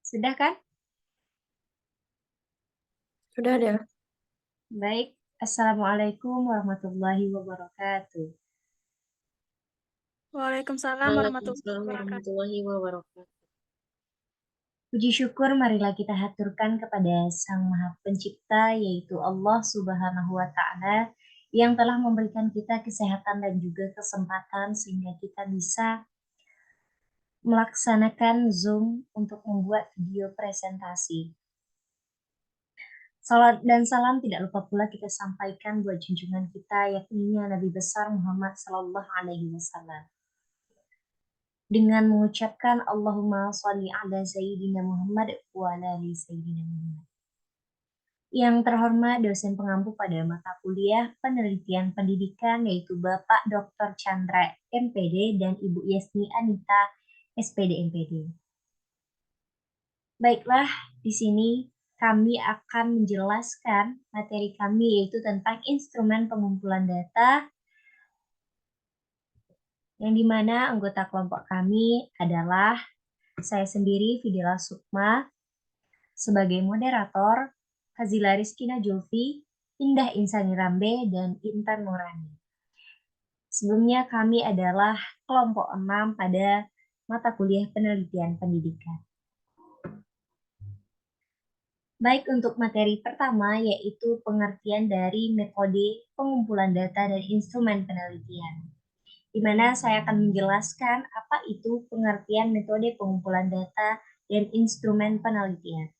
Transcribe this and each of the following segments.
Sudah kan? Sudah ada. Baik. Assalamualaikum warahmatullahi wabarakatuh. Waalaikumsalam warahmatullahi Waalaikumsalam wabarakatuh. warahmatullahi wabarakatuh. Puji syukur marilah kita haturkan kepada Sang Maha Pencipta, yaitu Allah Subhanahu wa Ta'ala, yang telah memberikan kita kesehatan dan juga kesempatan sehingga kita bisa melaksanakan Zoom untuk membuat video presentasi. Salat dan salam tidak lupa pula kita sampaikan buat junjungan kita, yakni Nabi besar Muhammad Sallallahu Alaihi Wasallam. Dengan mengucapkan Allahumma sholli ala Sayyidina Muhammad wa ala ali Sayyidina Muhammad. Yang terhormat dosen pengampu pada mata kuliah penelitian pendidikan yaitu Bapak Dr. Chandra MPD dan Ibu Yesni Anita SPD MPD. Baiklah, di sini kami akan menjelaskan materi kami yaitu tentang instrumen pengumpulan data yang dimana anggota kelompok kami adalah saya sendiri, Fidela Sukma, sebagai moderator, Hazila Rizkina Julfi, Indah Insani Rambe, dan Intan Nurani. Sebelumnya kami adalah kelompok 6 pada mata kuliah penelitian pendidikan. Baik, untuk materi pertama yaitu pengertian dari metode pengumpulan data dan instrumen penelitian, di mana saya akan menjelaskan apa itu pengertian metode pengumpulan data dan instrumen penelitian.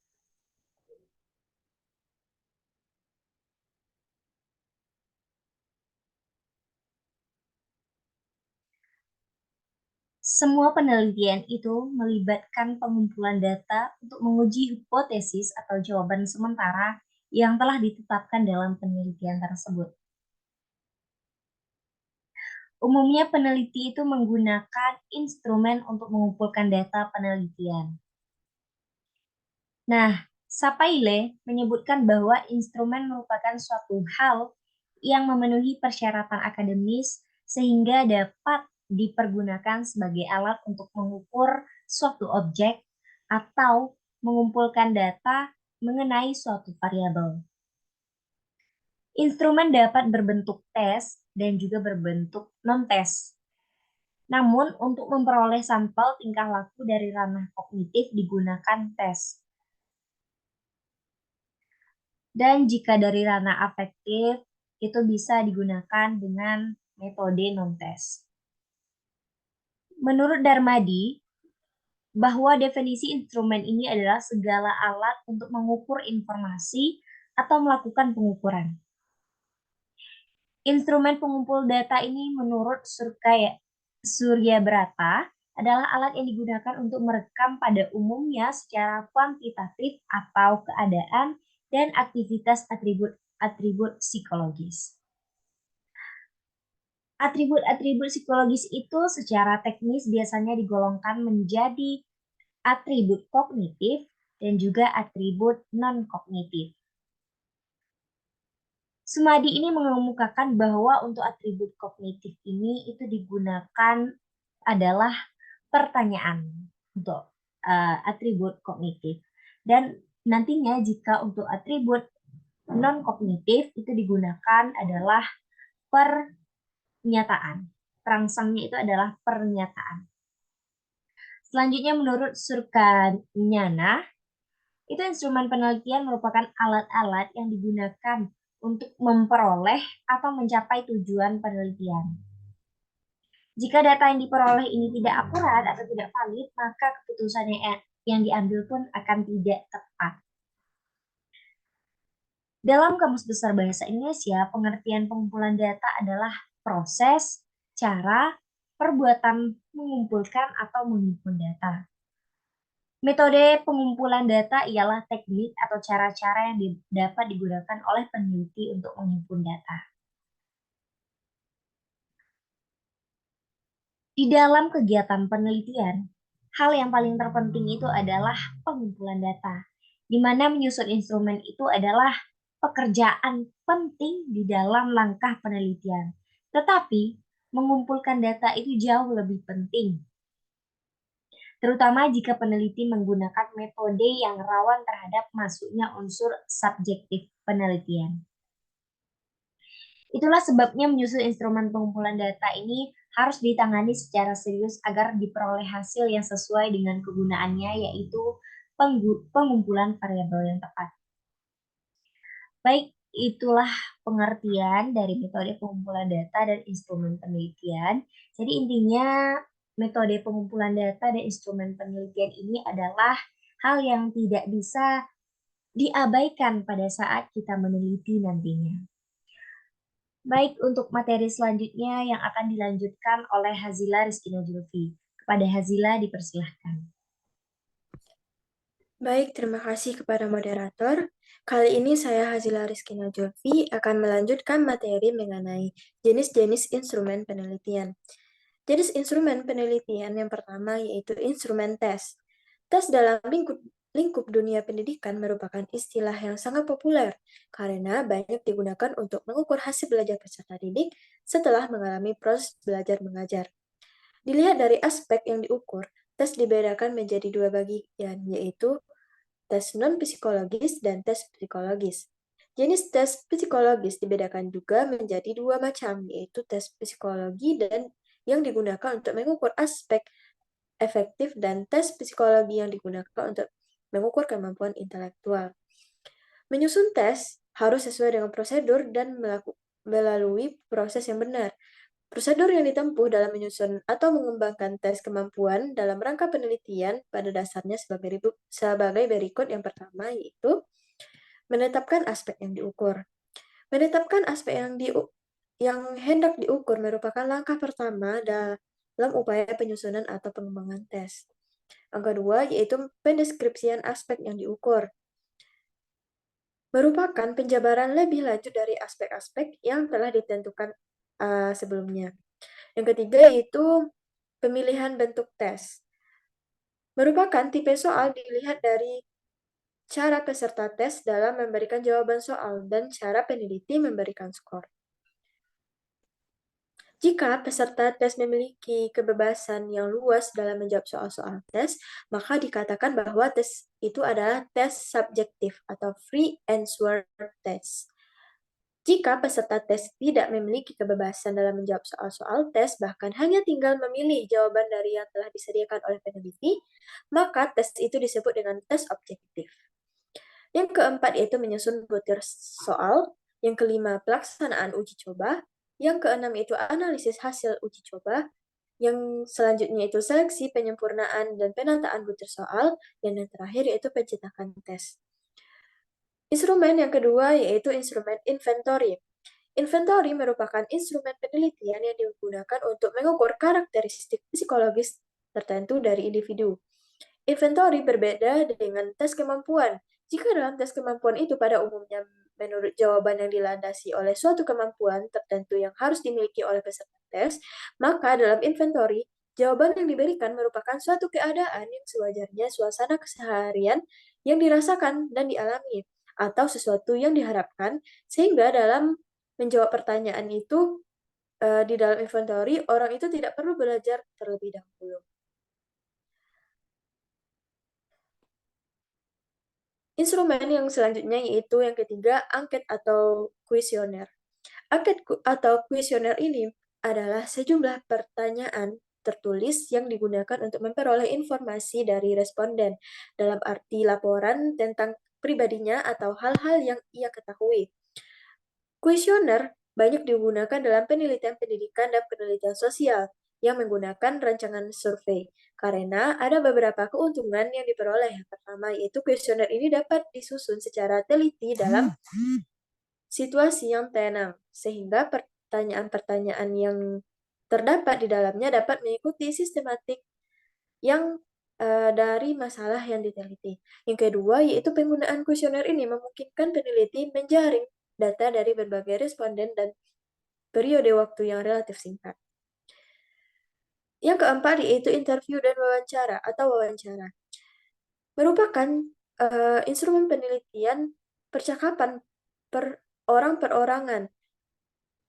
Semua penelitian itu melibatkan pengumpulan data untuk menguji hipotesis atau jawaban sementara yang telah ditetapkan dalam penelitian tersebut. Umumnya peneliti itu menggunakan instrumen untuk mengumpulkan data penelitian. Nah, Sapaile menyebutkan bahwa instrumen merupakan suatu hal yang memenuhi persyaratan akademis sehingga dapat dipergunakan sebagai alat untuk mengukur suatu objek atau mengumpulkan data mengenai suatu variabel. Instrumen dapat berbentuk tes dan juga berbentuk non-tes. Namun, untuk memperoleh sampel tingkah laku dari ranah kognitif digunakan tes. Dan jika dari ranah afektif, itu bisa digunakan dengan metode non-tes. Menurut Darmadi, bahwa definisi instrumen ini adalah segala alat untuk mengukur informasi atau melakukan pengukuran. Instrumen pengumpul data ini menurut Surya Brata adalah alat yang digunakan untuk merekam pada umumnya secara kuantitatif atau keadaan dan aktivitas atribut psikologis. Atribut-atribut psikologis itu secara teknis biasanya digolongkan menjadi atribut kognitif dan juga atribut non-kognitif. Sumadi ini mengemukakan bahwa untuk atribut kognitif ini itu digunakan adalah pertanyaan untuk atribut kognitif. Dan nantinya jika untuk atribut non-kognitif itu digunakan adalah pernyataan. Terangsangnya itu adalah pernyataan. Selanjutnya menurut Surkanyana, itu instrumen penelitian merupakan alat-alat yang digunakan untuk memperoleh atau mencapai tujuan penelitian. Jika data yang diperoleh ini tidak akurat atau tidak valid, maka keputusan yang diambil pun akan tidak tepat. Dalam Kamus Besar Bahasa Indonesia, pengertian pengumpulan data adalah proses, cara, perbuatan mengumpulkan atau menghimpun data. Metode pengumpulan data ialah teknik atau cara-cara yang dapat digunakan oleh peneliti untuk menghimpun data. Di dalam kegiatan penelitian, hal yang paling terpenting itu adalah pengumpulan data, di mana menyusun instrumen itu adalah pekerjaan penting di dalam langkah penelitian. Tetapi, mengumpulkan data itu jauh lebih penting, terutama jika peneliti menggunakan metode yang rawan terhadap masuknya unsur subjektif penelitian. Itulah sebabnya menyusun instrumen pengumpulan data ini harus ditangani secara serius agar diperoleh hasil yang sesuai dengan kegunaannya, yaitu pengumpulan variabel yang tepat. Baik, itulah pengertian dari metode pengumpulan data dan instrumen penelitian. Jadi intinya metode pengumpulan data dan instrumen penelitian ini adalah hal yang tidak bisa diabaikan pada saat kita meneliti nantinya. Baik, untuk materi selanjutnya yang akan dilanjutkan oleh Hazila Rizkina Julfi. Kepada Hazila dipersilahkan. Baik, terima kasih kepada moderator. Kali ini saya Hazila Rizkina Julfi akan melanjutkan materi mengenai jenis-jenis instrumen penelitian. Jenis instrumen penelitian yang pertama yaitu instrumen tes. Tes dalam lingkup dunia pendidikan merupakan istilah yang sangat populer karena banyak digunakan untuk mengukur hasil belajar peserta didik setelah mengalami proses belajar mengajar. Dilihat dari aspek yang diukur, tes dibedakan menjadi dua bagian, yaitu tes non-psikologis dan tes psikologis. Jenis tes psikologis dibedakan juga menjadi dua macam, yaitu tes psikologi dan yang digunakan untuk mengukur aspek efektif dan tes psikologi yang digunakan untuk mengukur kemampuan intelektual. Menyusun tes harus sesuai dengan prosedur dan melalui proses yang benar. Prosedur yang ditempuh dalam menyusun atau mengembangkan tes kemampuan dalam rangka penelitian pada dasarnya sebagai berikut. Yang pertama yaitu menetapkan aspek yang diukur. Menetapkan aspek yang hendak diukur merupakan langkah pertama dalam upaya penyusunan atau pengembangan tes. Yang kedua yaitu pendeskripsian aspek yang diukur. Merupakan penjabaran lebih lanjut dari aspek-aspek yang telah ditentukan sebelumnya. Yang ketiga yaitu pemilihan bentuk tes. Merupakan tipe soal dilihat dari cara peserta tes dalam memberikan jawaban soal dan cara peneliti memberikan skor. Jika peserta tes memiliki kebebasan yang luas dalam menjawab soal-soal tes, maka dikatakan bahwa tes itu adalah tes subjektif atau free answer test. Jika peserta tes tidak memiliki kebebasan dalam menjawab soal-soal tes, bahkan hanya tinggal memilih jawaban dari yang telah disediakan oleh peneliti, maka tes itu disebut dengan tes objektif. Yang keempat yaitu menyusun butir soal. Yang kelima, pelaksanaan uji coba. Yang keenam itu analisis hasil uji coba. Yang selanjutnya itu seleksi, penyempurnaan, dan penataan butir soal. Dan yang terakhir yaitu pencetakan tes. Instrumen yang kedua yaitu instrumen inventory. Inventory merupakan instrumen penelitian yang digunakan untuk mengukur karakteristik psikologis tertentu dari individu. Inventory berbeda dengan tes kemampuan. Jika dalam tes kemampuan itu pada umumnya menurut jawaban yang dilandasi oleh suatu kemampuan tertentu yang harus dimiliki oleh peserta tes, maka dalam inventory, jawaban yang diberikan merupakan suatu keadaan yang sewajarnya suasana keseharian yang dirasakan dan dialami, atau sesuatu yang diharapkan, sehingga dalam menjawab pertanyaan itu di dalam inventory, orang itu tidak perlu belajar terlebih dahulu. Instrumen yang selanjutnya yaitu yang ketiga, angket atau kuesioner. Angket atau kuesioner ini adalah sejumlah pertanyaan tertulis yang digunakan untuk memperoleh informasi dari responden dalam arti laporan tentang pribadinya atau hal-hal yang ia ketahui. Kuesioner banyak digunakan dalam penelitian pendidikan dan penelitian sosial yang menggunakan rancangan survei, karena ada beberapa keuntungan yang diperoleh. Yang pertama, yaitu kuesioner ini dapat disusun secara teliti dalam situasi yang tenang, sehingga pertanyaan-pertanyaan yang terdapat di dalamnya dapat mengikuti sistematik yang dari masalah yang diteliti. Yang kedua, yaitu penggunaan kuesioner ini memungkinkan peneliti menjaring data dari berbagai responden dan periode waktu yang relatif singkat. Yang keempat yaitu interview dan wawancara atau wawancara. Merupakan instrumen penelitian percakapan per orang perorangan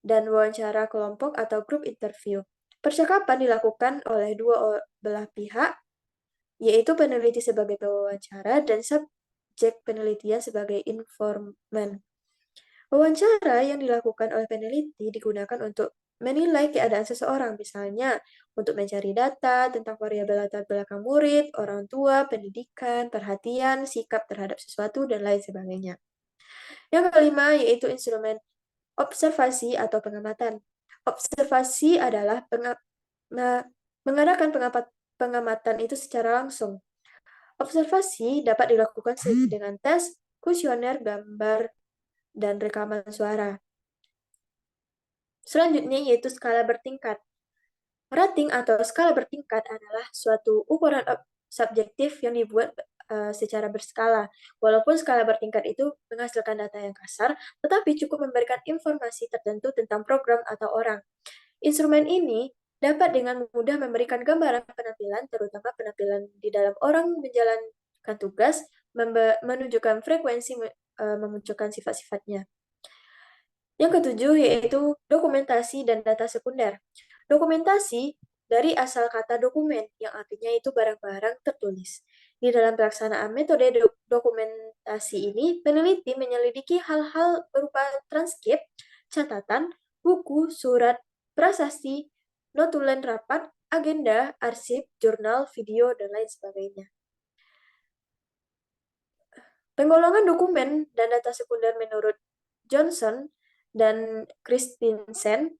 dan wawancara kelompok atau grup interview. Percakapan dilakukan oleh dua belah pihak, yaitu peneliti sebagai pewawancara dan subjek penelitian sebagai informan. Wawancara yang dilakukan oleh peneliti digunakan untuk menilai keadaan seseorang, misalnya untuk mencari data tentang variabel latar belakang murid, orang tua, pendidikan, perhatian, sikap terhadap sesuatu, dan lain sebagainya. Yang kelima yaitu instrumen observasi atau pengamatan. Observasi adalah mengadakan pengamatan itu secara langsung. Observasi dapat dilakukan dengan tes, kuesioner, gambar, dan rekaman suara. Selanjutnya yaitu skala bertingkat. Rating atau skala bertingkat adalah suatu ukuran subjektif yang dibuat secara berskala. Walaupun skala bertingkat itu menghasilkan data yang kasar, tetapi cukup memberikan informasi tertentu tentang program atau orang. Instrumen ini dapat dengan mudah memberikan gambaran penampilan, terutama penampilan di dalam orang menjalankan tugas, menunjukkan frekuensi, memunculkan sifat-sifatnya. Yang ketujuh yaitu dokumentasi dan data sekunder. Dokumentasi dari asal kata dokumen, yang artinya itu barang-barang tertulis. Di dalam pelaksanaan metode dokumentasi ini, peneliti menyelidiki hal-hal berupa transkrip, catatan, buku, surat, prasasti, notulen rapat, agenda, arsip, jurnal, video, dan lain sebagainya. Penggolongan dokumen dan data sekunder menurut Johnson dan Christensen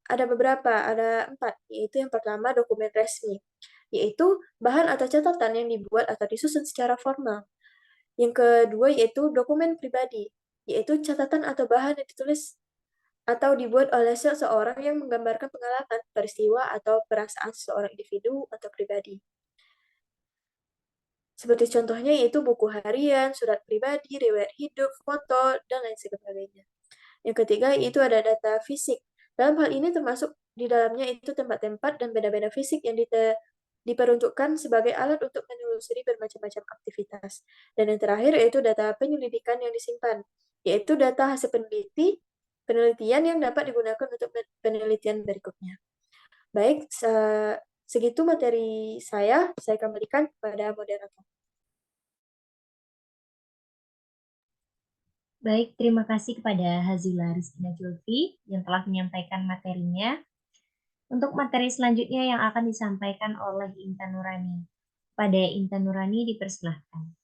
ada beberapa, ada 4, yaitu yang pertama dokumen resmi, yaitu bahan atau catatan yang dibuat atau disusun secara formal. Yang kedua yaitu dokumen pribadi, yaitu catatan atau bahan yang ditulis atau dibuat oleh seseorang yang menggambarkan pengalaman, peristiwa, atau perasaan seseorang individu atau pribadi. Seperti contohnya yaitu buku harian, surat pribadi, riwayat hidup, foto, dan lain sebagainya. Yang ketiga itu ada data fisik. Dalam hal ini termasuk di dalamnya itu tempat-tempat dan benda-benda fisik yang diperuntukkan sebagai alat untuk menelusuri bermacam-macam aktivitas. Dan yang terakhir yaitu data penyelidikan yang disimpan, yaitu data hasil penelitian yang dapat digunakan untuk penelitian berikutnya. Baik, segitu materi saya kembalikan kepada moderator. Baik, terima kasih kepada Hazila Rizkina Julfi yang telah menyampaikan materinya. Untuk materi selanjutnya yang akan disampaikan oleh Intan Nurani. Pada Intan Nurani dipersilahkan.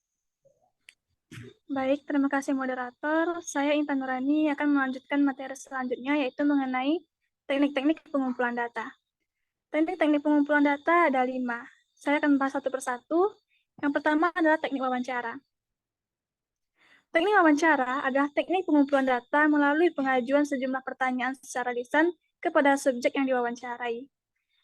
Baik, terima kasih moderator. Saya Intan Nurani akan melanjutkan materi selanjutnya yaitu mengenai teknik-teknik pengumpulan data. Teknik-teknik pengumpulan data ada 5. Saya akan bahas satu persatu. Yang pertama adalah teknik wawancara. Teknik wawancara adalah teknik pengumpulan data melalui pengajuan sejumlah pertanyaan secara lisan kepada subjek yang diwawancarai.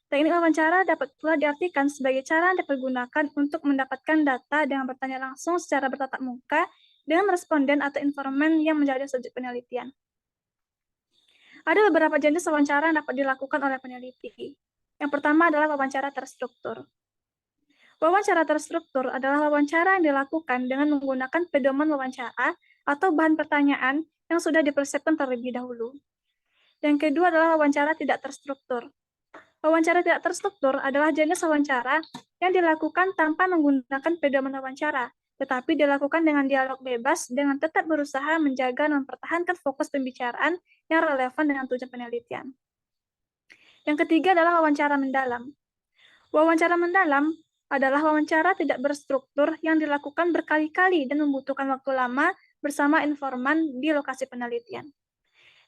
Teknik wawancara dapat pula diartikan sebagai cara yang dipergunakan untuk mendapatkan data dengan bertanya langsung secara bertatap muka dengan responden atau informan yang menjadi subjek penelitian. Ada beberapa jenis wawancara yang dapat dilakukan oleh peneliti. Yang pertama adalah wawancara terstruktur. Wawancara terstruktur adalah wawancara yang dilakukan dengan menggunakan pedoman wawancara atau bahan pertanyaan yang sudah dipersiapkan terlebih dahulu. Yang kedua adalah wawancara tidak terstruktur. Wawancara tidak terstruktur adalah jenis wawancara yang dilakukan tanpa menggunakan pedoman wawancara, tetapi dilakukan dengan dialog bebas dengan tetap berusaha menjaga dan mempertahankan fokus pembicaraan yang relevan dengan tujuan penelitian. Yang ketiga adalah wawancara mendalam. Wawancara mendalam adalah wawancara tidak berstruktur yang dilakukan berkali-kali dan membutuhkan waktu lama bersama informan di lokasi penelitian.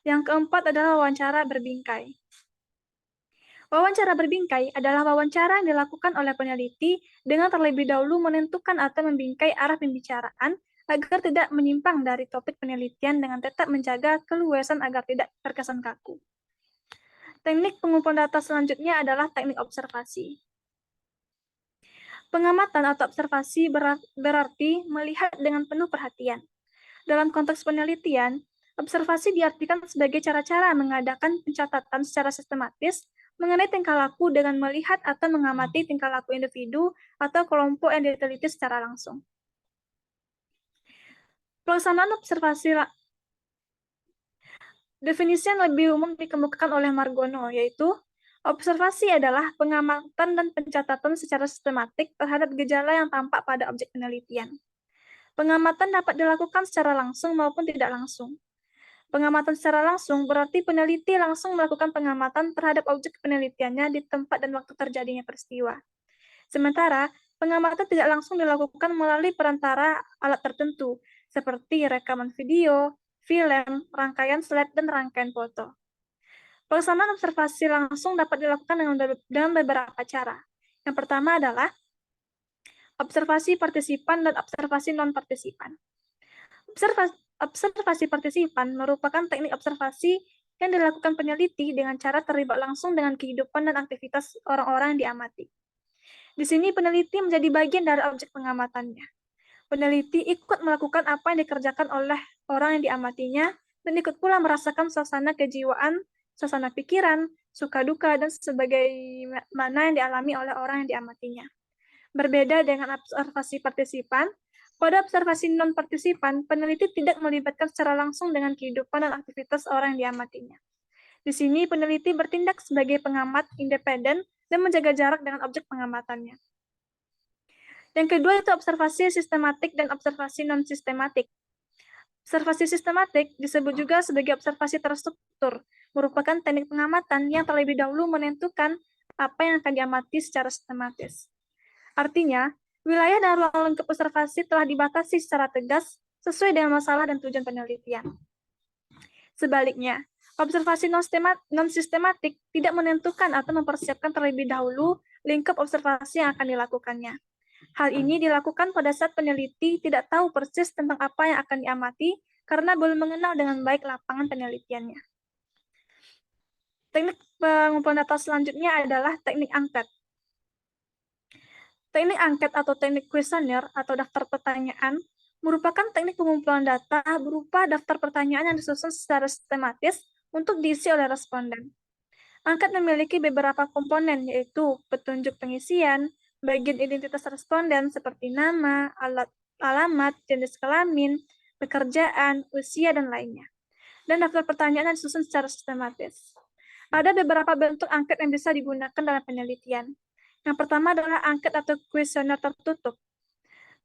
Yang keempat adalah wawancara berbingkai. Wawancara berbingkai adalah wawancara yang dilakukan oleh peneliti dengan terlebih dahulu menentukan atau membingkai arah pembicaraan agar tidak menyimpang dari topik penelitian dengan tetap menjaga keluasan agar tidak terkesan kaku. Teknik pengumpulan data selanjutnya adalah teknik observasi. Pengamatan atau observasi berarti melihat dengan penuh perhatian. Dalam konteks penelitian, observasi diartikan sebagai cara-cara mengadakan pencatatan secara sistematis mengenai tingkah laku dengan melihat atau mengamati tingkah laku individu atau kelompok yang diteliti secara langsung. Pelaksanaan Definisi yang lebih umum dikemukakan oleh Margono, yaitu observasi adalah pengamatan dan pencatatan secara sistematik terhadap gejala yang tampak pada objek penelitian. Pengamatan dapat dilakukan secara langsung maupun tidak langsung. Pengamatan secara langsung berarti peneliti langsung melakukan pengamatan terhadap objek penelitiannya di tempat dan waktu terjadinya peristiwa. Sementara, pengamatan tidak langsung dilakukan melalui perantara alat tertentu, seperti rekaman video, film, rangkaian slide, dan rangkaian foto. Pelaksanaan observasi langsung dapat dilakukan dengan beberapa cara. Yang pertama adalah observasi partisipan dan observasi non-partisipan. Observasi partisipan merupakan teknik observasi yang dilakukan peneliti dengan cara terlibat langsung dengan kehidupan dan aktivitas orang-orang yang diamati. Di sini peneliti menjadi bagian dari objek pengamatannya. Peneliti ikut melakukan apa yang dikerjakan oleh orang yang diamatinya dan ikut pula merasakan suasana kejiwaan, suasana pikiran, suka duka, dan sebagaimana yang dialami oleh orang yang diamatinya. Berbeda dengan observasi partisipan, pada observasi non-partisipan, peneliti tidak melibatkan secara langsung dengan kehidupan dan aktivitas orang yang diamatinya. Di sini, peneliti bertindak sebagai pengamat independen dan menjaga jarak dengan objek pengamatannya. Yang kedua itu observasi sistematik dan observasi non-sistematik. Observasi sistematik disebut juga sebagai observasi terstruktur, merupakan teknik pengamatan yang terlebih dahulu menentukan apa yang akan diamati secara sistematis. Artinya, wilayah dan ruang lingkup observasi telah dibatasi secara tegas sesuai dengan masalah dan tujuan penelitian. Sebaliknya, observasi non-sistematik tidak menentukan atau mempersiapkan terlebih dahulu lingkup observasi yang akan dilakukannya. Hal ini dilakukan pada saat peneliti tidak tahu persis tentang apa yang akan diamati karena belum mengenal dengan baik lapangan penelitiannya. Teknik pengumpulan data selanjutnya adalah teknik angket. Teknik angket atau teknik kuesioner atau daftar pertanyaan merupakan teknik pengumpulan data berupa daftar pertanyaan yang disusun secara sistematis untuk diisi oleh responden. Angket memiliki beberapa komponen, yaitu petunjuk pengisian, bagian identitas responden seperti nama, alamat, jenis kelamin, pekerjaan, usia, dan lainnya. Dan daftar pertanyaan yang disusun secara sistematis. Ada beberapa bentuk angket yang bisa digunakan dalam penelitian. Yang pertama adalah angket atau kuesioner tertutup.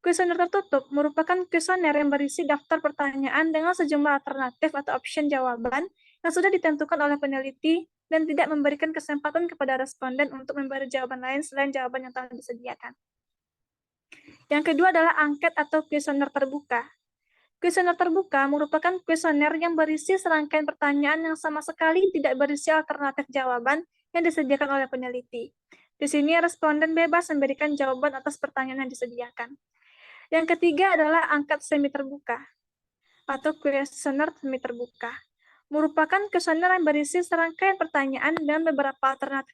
Kuesioner tertutup merupakan kuesioner yang berisi daftar pertanyaan dengan sejumlah alternatif atau option jawaban yang sudah ditentukan oleh peneliti dan tidak memberikan kesempatan kepada responden untuk memberi jawaban lain selain jawaban yang telah disediakan. Yang kedua adalah angket atau kuesioner terbuka. Kuesioner terbuka merupakan kuesioner yang berisi serangkaian pertanyaan yang sama sekali tidak berisi alternatif jawaban yang disediakan oleh peneliti. Di sini responden bebas memberikan jawaban atas pertanyaan yang disediakan. Yang ketiga adalah angket semi terbuka atau kuesioner semi terbuka. Merupakan kuesioner yang berisi serangkaian pertanyaan dan beberapa alternatif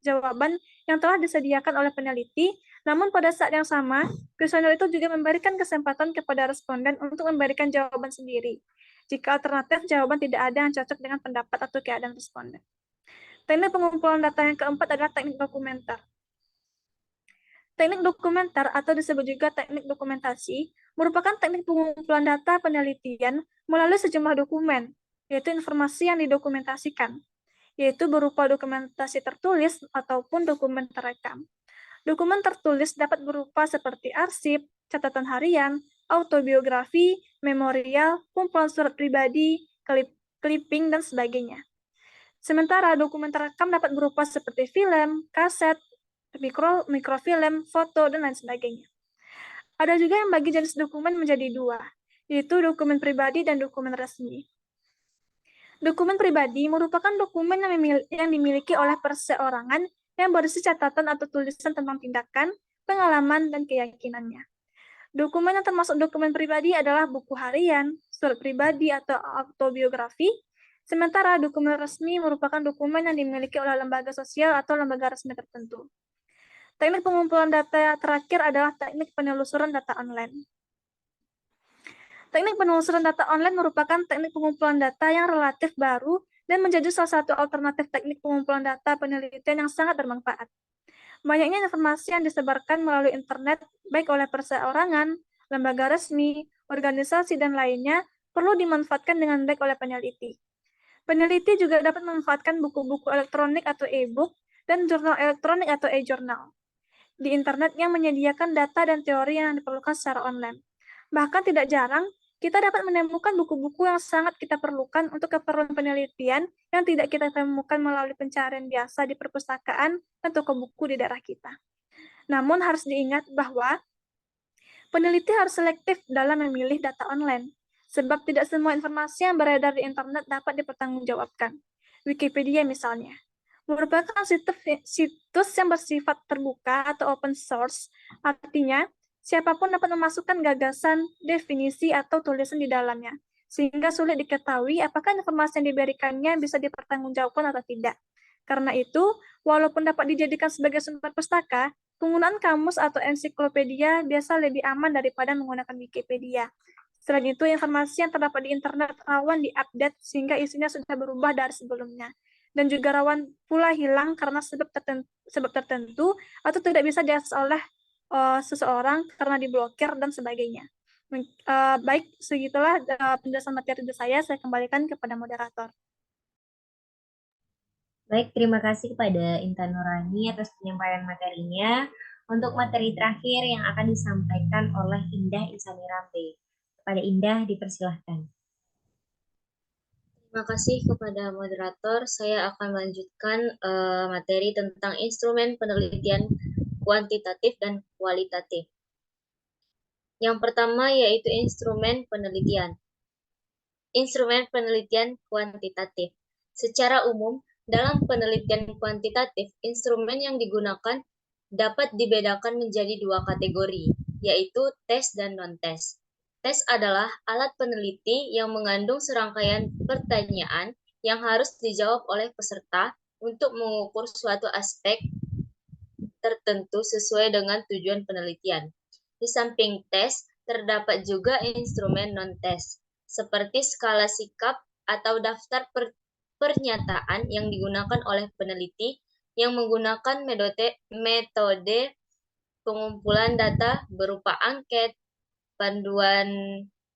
jawaban yang telah disediakan oleh peneliti, namun pada saat yang sama, kuesioner itu juga memberikan kesempatan kepada responden untuk memberikan jawaban sendiri, jika alternatif jawaban tidak ada yang cocok dengan pendapat atau keadaan responden. Teknik pengumpulan data yang keempat adalah teknik dokumenter. Teknik dokumenter atau disebut juga teknik dokumentasi merupakan teknik pengumpulan data penelitian melalui sejumlah dokumen, yaitu informasi yang didokumentasikan, yaitu berupa dokumentasi tertulis ataupun dokumen terekam. Dokumen tertulis dapat berupa seperti arsip, catatan harian, autobiografi, memorial, kumpulan surat pribadi, clipping, dan sebagainya. Sementara dokumen terekam dapat berupa seperti film, kaset, mikrofilm, foto, dan lain sebagainya. Ada juga yang bagi jenis dokumen menjadi dua, yaitu dokumen pribadi dan dokumen resmi. Dokumen pribadi merupakan dokumen yang dimiliki oleh perseorangan yang berisi catatan atau tulisan tentang tindakan, pengalaman, dan keyakinannya. Dokumen yang termasuk dokumen pribadi adalah buku harian, surat pribadi atau autobiografi, sementara dokumen resmi merupakan dokumen yang dimiliki oleh lembaga sosial atau lembaga resmi tertentu. Teknik pengumpulan data terakhir adalah teknik penelusuran data online. Teknik penelusuran data online merupakan teknik pengumpulan data yang relatif baru dan menjadi salah satu alternatif teknik pengumpulan data penelitian yang sangat bermanfaat. Banyaknya informasi yang disebarkan melalui internet, baik oleh perseorangan, lembaga resmi, organisasi, dan lainnya, perlu dimanfaatkan dengan baik oleh peneliti. Peneliti juga dapat memanfaatkan buku-buku elektronik atau e-book dan jurnal elektronik atau e-jurnal di internet yang menyediakan data dan teori yang diperlukan secara online. Bahkan tidak jarang, kita dapat menemukan buku-buku yang sangat kita perlukan untuk keperluan penelitian yang tidak kita temukan melalui pencarian biasa di perpustakaan dan toko buku di daerah kita. Namun harus diingat bahwa peneliti harus selektif dalam memilih data online, sebab tidak semua informasi yang beredar di internet dapat dipertanggungjawabkan. Wikipedia misalnya, merupakan situs yang bersifat terbuka atau open source, artinya siapapun dapat memasukkan gagasan, definisi, atau tulisan di dalamnya, sehingga sulit diketahui apakah informasi yang diberikannya bisa dipertanggungjawabkan atau tidak. Karena itu, walaupun dapat dijadikan sebagai sumber pustaka, penggunaan kamus atau ensiklopedia biasa lebih aman daripada menggunakan Wikipedia. Selain itu, informasi yang terdapat di internet rawan diupdate sehingga isinya sudah berubah dari sebelumnya. Dan juga rawan pula hilang karena sebab tertentu atau tidak bisa diakses oleh seseorang karena diblokir dan sebagainya. Baik, segitulah penjelasan materi dari saya kembalikan kepada moderator. Baik, terima kasih kepada Intan Nurani atas penyampaian materinya. Untuk materi terakhir yang akan disampaikan oleh Indah Insani Rambe. Kepada Indah, dipersilahkan. Terima kasih kepada moderator. Saya akan melanjutkan materi tentang instrumen penelitian kuantitatif dan kualitatif. Yang pertama yaitu instrumen penelitian. Instrumen penelitian kuantitatif. Secara umum, dalam penelitian kuantitatif, instrumen yang digunakan dapat dibedakan menjadi dua kategori, yaitu tes dan non-tes. Tes adalah alat peneliti yang mengandung serangkaian pertanyaan yang harus dijawab oleh peserta untuk mengukur suatu aspek tertentu sesuai dengan tujuan penelitian. Di samping tes, terdapat juga instrumen non-tes, seperti skala sikap atau daftar pernyataan yang digunakan oleh peneliti yang menggunakan metode pengumpulan data berupa angket, panduan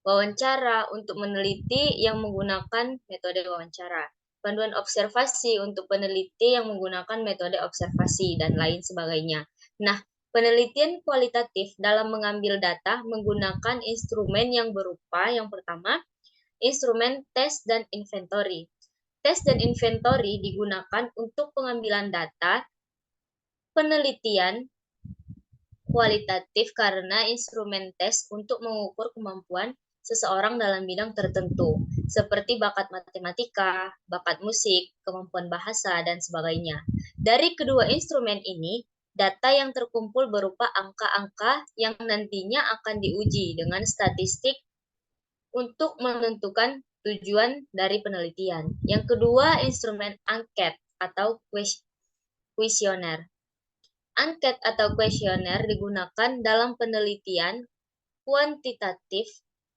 wawancara untuk meneliti yang menggunakan metode wawancara, panduan observasi untuk peneliti yang menggunakan metode observasi, dan lain sebagainya. Nah, penelitian kualitatif dalam mengambil data menggunakan instrumen yang berupa yang pertama, instrumen tes dan inventory. Tes dan inventory digunakan untuk pengambilan data penelitian kualitatif karena instrumen tes untuk mengukur kemampuan seseorang dalam bidang tertentu, seperti bakat matematika, bakat musik, kemampuan bahasa, dan sebagainya. Dari kedua instrumen ini, data yang terkumpul berupa angka-angka yang nantinya akan diuji dengan statistik untuk menentukan tujuan dari penelitian. Yang kedua, instrumen angket atau kuesioner. Angket atau kuesioner digunakan dalam penelitian kuantitatif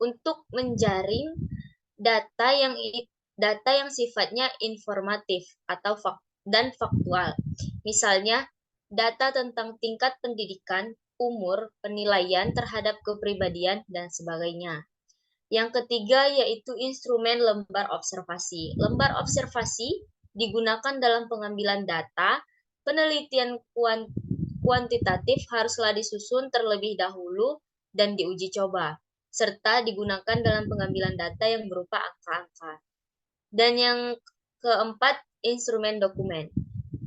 untuk menjaring data yang sifatnya informatif atau dan faktual. Misalnya, data tentang tingkat pendidikan, umur, penilaian terhadap kepribadian, dan sebagainya. Yang ketiga yaitu instrumen lembar observasi. Lembar observasi digunakan dalam pengambilan data. Penelitian kuantitatif haruslah disusun terlebih dahulu dan diuji coba, serta digunakan dalam pengambilan data yang berupa angka-angka. Dan yang keempat, instrumen dokumen.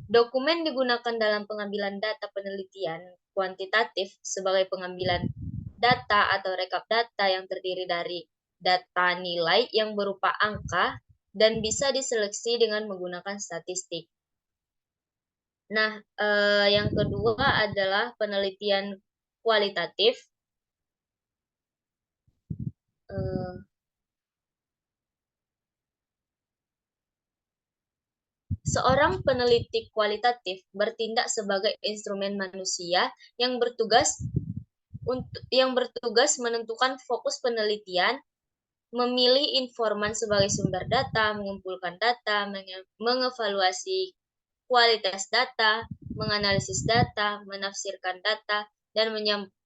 Dokumen digunakan dalam pengambilan data penelitian kuantitatif sebagai pengambilan data atau rekap data yang terdiri dari data nilai yang berupa angka dan bisa diseleksi dengan menggunakan statistik. Nah, yang kedua adalah penelitian kualitatif. Seorang peneliti kualitatif bertindak sebagai instrumen manusia yang bertugas menentukan fokus penelitian, memilih informan sebagai sumber data, mengumpulkan data, mengevaluasi kualitas data, menganalisis data, menafsirkan data, dan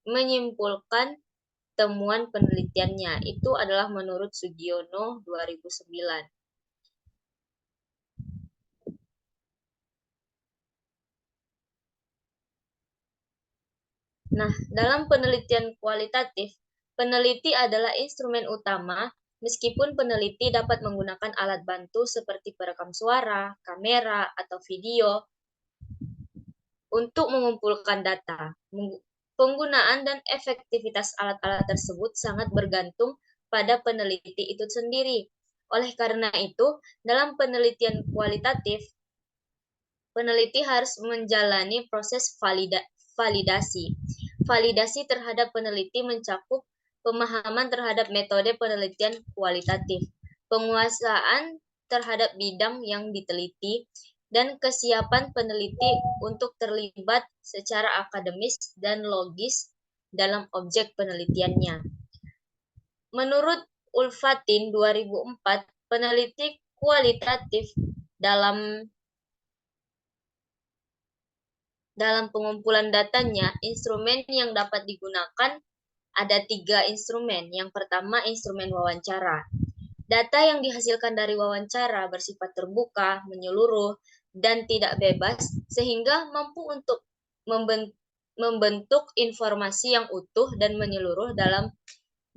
menyimpulkan temuan penelitiannya. Itu adalah menurut Sugiono 2009. Nah, dalam penelitian kualitatif, peneliti adalah instrumen utama, meskipun peneliti dapat menggunakan alat bantu seperti perekam suara, kamera, atau video untuk mengumpulkan data. Penggunaan dan efektivitas alat-alat tersebut sangat bergantung pada peneliti itu sendiri. Oleh karena itu, dalam penelitian kualitatif, peneliti harus menjalani proses validasi. Validasi terhadap peneliti mencakup pemahaman terhadap metode penelitian kualitatif, penguasaan terhadap bidang yang diteliti, dan kesiapan peneliti untuk terlibat secara akademis dan logis dalam objek penelitiannya. Menurut Ulfatin 2004, peneliti kualitatif dalam pengumpulan datanya, instrumen yang dapat digunakan ada 3 instrumen. Yang pertama, instrumen wawancara. Data yang dihasilkan dari wawancara bersifat terbuka, menyeluruh, dan tidak bebas, sehingga mampu untuk membentuk informasi yang utuh dan menyeluruh dalam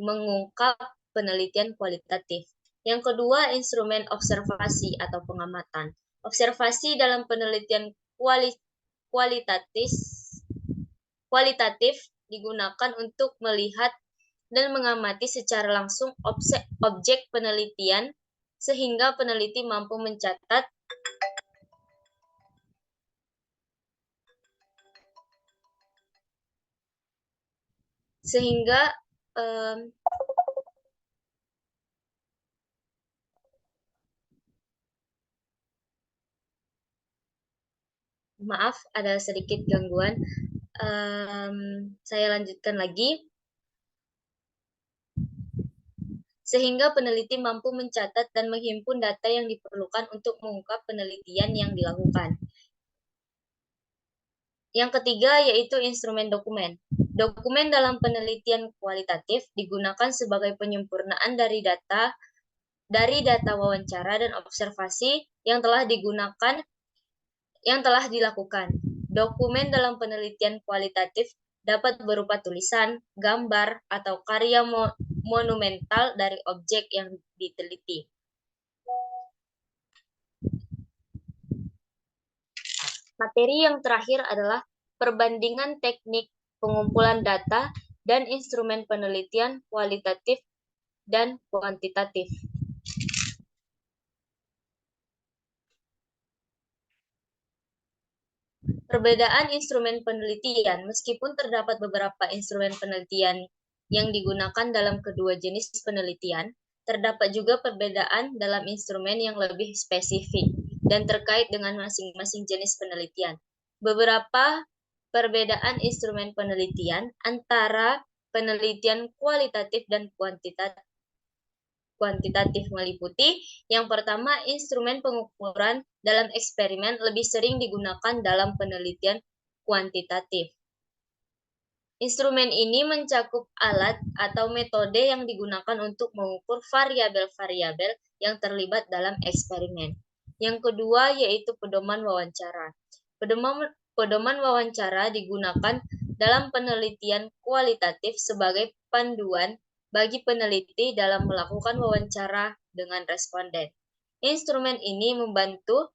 mengungkap penelitian kualitatif. Yang kedua, instrumen observasi atau pengamatan. Observasi dalam penelitian kualitatif digunakan untuk melihat dan mengamati secara langsung objek penelitian sehingga peneliti mampu mencatat maaf, ada sedikit gangguan. Saya lanjutkan lagi. Sehingga peneliti mampu mencatat dan menghimpun data yang diperlukan untuk mengungkap penelitian yang dilakukan. Yang ketiga yaitu instrumen dokumen. Dokumen dalam penelitian kualitatif digunakan sebagai penyempurnaan dari data wawancara dan observasi yang telah dilakukan. Dokumen dalam penelitian kualitatif dapat berupa tulisan, gambar, atau karya monumental dari objek yang diteliti. Materi yang terakhir adalah perbandingan teknik pengumpulan data dan instrumen penelitian kualitatif dan kuantitatif. Perbedaan instrumen penelitian, meskipun terdapat beberapa instrumen penelitian yang digunakan dalam kedua jenis penelitian, terdapat juga perbedaan dalam instrumen yang lebih spesifik dan terkait dengan masing-masing jenis penelitian. Beberapa perbedaan instrumen penelitian antara penelitian kualitatif dan kuantitatif meliputi, yang pertama, instrumen pengukuran dalam eksperimen lebih sering digunakan dalam penelitian kuantitatif. Instrumen ini mencakup alat atau metode yang digunakan untuk mengukur variabel-variabel yang terlibat dalam eksperimen. Yang kedua yaitu pedoman wawancara. Pedoman wawancara digunakan dalam penelitian kualitatif sebagai panduan bagi peneliti dalam melakukan wawancara dengan responden. Instrumen ini membantu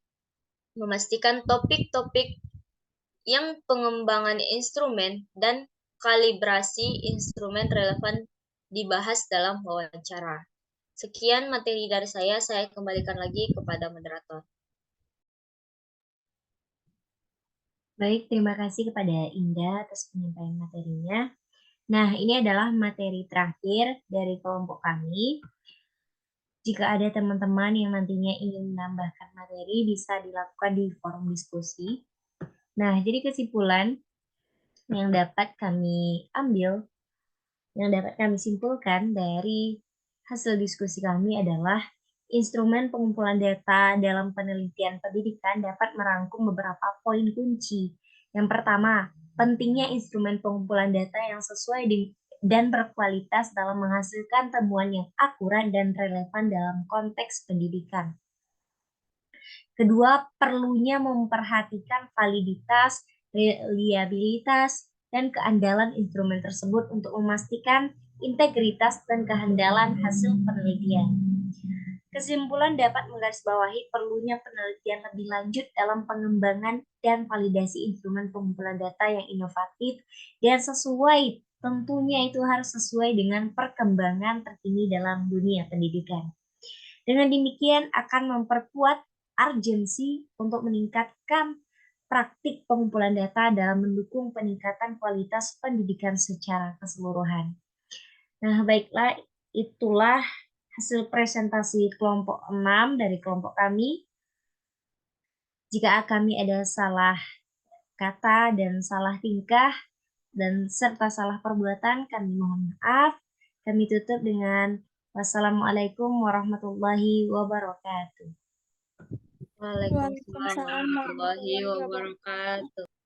memastikan topik-topik yang pengembangan instrumen dan kalibrasi instrumen relevan dibahas dalam wawancara. Sekian materi dari saya kembalikan lagi kepada moderator. Baik, terima kasih kepada Indah atas penyampaian materinya. Nah, ini adalah materi terakhir dari kelompok kami. Jika ada teman-teman yang nantinya ingin menambahkan materi, bisa dilakukan di forum diskusi. Nah, jadi kesimpulan yang dapat kami ambil, yang dapat kami simpulkan dari hasil diskusi kami adalah instrumen pengumpulan data dalam penelitian pendidikan dapat merangkum beberapa poin kunci. Yang pertama, pentingnya instrumen pengumpulan data yang sesuai dan berkualitas dalam menghasilkan temuan yang akurat dan relevan dalam konteks pendidikan. Kedua, perlunya memperhatikan validitas, reliabilitas, dan keandalan instrumen tersebut untuk memastikan integritas dan kehandalan hasil penelitian. Kesimpulan dapat menggarisbawahi perlunya penelitian lebih lanjut dalam pengembangan dan validasi instrumen pengumpulan data yang inovatif dan sesuai, tentunya itu harus sesuai dengan perkembangan terkini dalam dunia pendidikan. Dengan demikian akan memperkuat urgensi untuk meningkatkan praktik pengumpulan data dalam mendukung peningkatan kualitas pendidikan secara keseluruhan. Nah, baiklah, itulah hasil presentasi kelompok 6 dari kelompok kami. Jika kami ada salah kata dan salah tingkah dan serta salah perbuatan, kami mohon maaf. Kami tutup dengan wassalamualaikum warahmatullahi wabarakatuh. Waalaikumsalam Waalaikumsalam warahmatullahi warahmatullahi wabarakatuh. wabarakatuh.